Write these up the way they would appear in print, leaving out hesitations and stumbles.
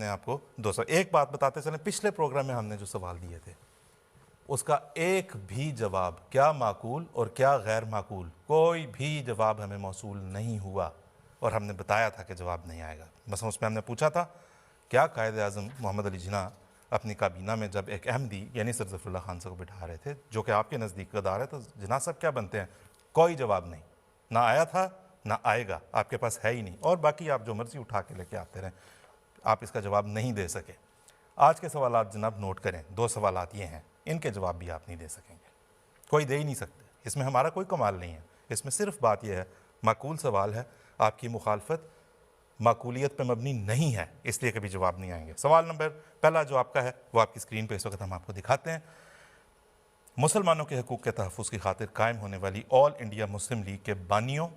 اپنے آپ کو 200. ایک بات بتاتے چلیں، پچھلے پروگرام میں ہم نے جو سوال دیے تھے اس کا ایک بھی جواب، کیا معقول اور کیا غیر معقول، کوئی بھی جواب ہمیں موصول نہیں ہوا، اور ہم نے بتایا تھا کہ جواب نہیں آئے گا. مثلا اس میں ہم نے پوچھا تھا کیا قائد اعظم محمد علی جناح اپنی کابینہ میں جب ایک احمدی یعنی سر ظفر اللہ خان صاحب کو بٹھا رہے تھے جو کہ آپ کے نزدیک غدار ہے، تو جناح صاحب کیا بنتے ہیں؟ کوئی جواب نہیں، نہ آیا تھا نہ آئے گا، آپ کے پاس ہے ہی نہیں، اور باقی آپ جو مرضی اٹھا کے لے کے آتے رہیں، آپ اس کا جواب نہیں دے سکے. آج کے سوالات جناب نوٹ کریں، 2 سوالات یہ ہیں، ان کے جواب بھی آپ نہیں دے سکیں گے، کوئی دے ہی نہیں سکتے. اس میں ہمارا کوئی کمال نہیں ہے، اس میں صرف بات یہ ہے معقول سوال ہے، آپ کی مخالفت معقولیت پہ مبنی نہیں ہے، اس لیے کبھی جواب نہیں آئیں گے. سوال نمبر پہلا جو آپ کا ہے وہ آپ کی اسکرین پہ اس وقت ہم آپ کو دکھاتے ہیں. مسلمانوں کے حقوق کے تحفظ کی خاطر قائم ہونے والی آل انڈیا مسلم لیگ کے بانیوں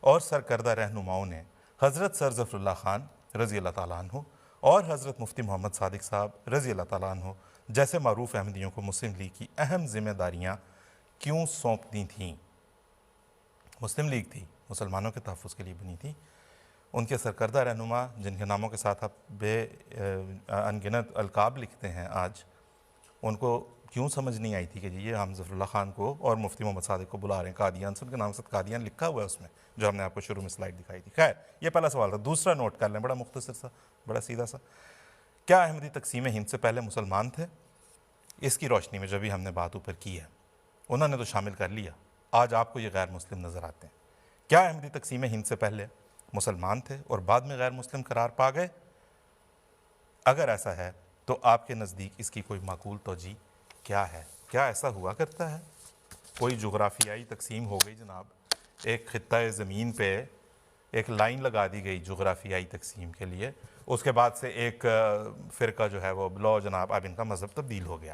اور سرکردہ رہنماؤں نے حضرت سر ظفر اللہ خان رضی اللہ تعالیٰ عنہ اور حضرت مفتی محمد صادق صاحب رضی اللہ تعالیٰ عنہ جیسے معروف احمدیوں کو مسلم لیگ کی اہم ذمہ داریاں کیوں سونپ دی تھیں؟ مسلم لیگ تھی، مسلمانوں کے تحفظ کے لیے بنی تھی. ان کے سرکردہ رہنما جن کے ناموں کے ساتھ آپ بے انگنت القاب لکھتے ہیں آج، ان کو کیوں سمجھ نہیں آئی تھی کہ یہ ہم ظفر اللہ خان کو اور مفتی محمد صادق کو بلا رہے ہیں قادیان سے؟ ان کے نام سے قادیان لکھا ہوا ہے اس میں، جو ہم نے آپ کو شروع میں سلائیڈ دکھائی تھی. خیر، یہ پہلا سوال تھا. دوسرا نوٹ کر لیں، بڑا مختصر سا، بڑا سیدھا سا. کیا احمدی تقسیم ہند سے پہلے مسلمان تھے؟ اس کی روشنی میں جو بھی ہم نے بات اوپر کی ہے، انہوں نے تو شامل کر لیا، آج آپ کو یہ غیر مسلم نظر آتے ہیں. کیا احمدی تقسیم ہند سے پہلے مسلمان تھے اور بعد میں غیر مسلم قرار پا گئے؟ اگر ایسا ہے تو آپ کے نزدیک اس کی کوئی معقول توجیہ کیا ہے؟ کیا ایسا ہوا کرتا ہے؟ کوئی جغرافیائی تقسیم ہو گئی جناب، ایک خطہ زمین پہ ایک لائن لگا دی گئی جغرافیائی تقسیم کے لیے، اس کے بعد سے ایک فرقہ جو ہے وہ لو جناب اب ان کا مذہب تبدیل ہو گیا.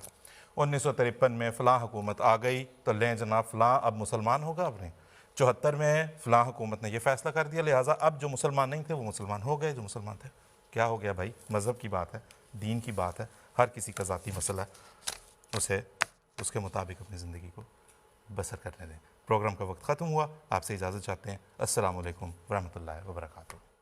1953 میں فلاں حکومت آ گئی تو لیں جناب فلاں اب مسلمان ہوگا. آپ نے 74 میں فلاں حکومت نے یہ فیصلہ کر دیا، لہٰذا اب جو مسلمان نہیں تھے وہ مسلمان ہو گئے جو مسلمان تھے. کیا ہو گیا بھائی؟ مذہب کی بات ہے، دین کی بات ہے، ہر کسی کا ذاتی مسئلہ ہے، اسے اس کے مطابق اپنی زندگی کو بسر کرنے دیں. پروگرام کا وقت ختم ہوا، آپ سے اجازت چاہتے ہیں. السلام علیکم ورحمۃ اللہ وبرکاتہ.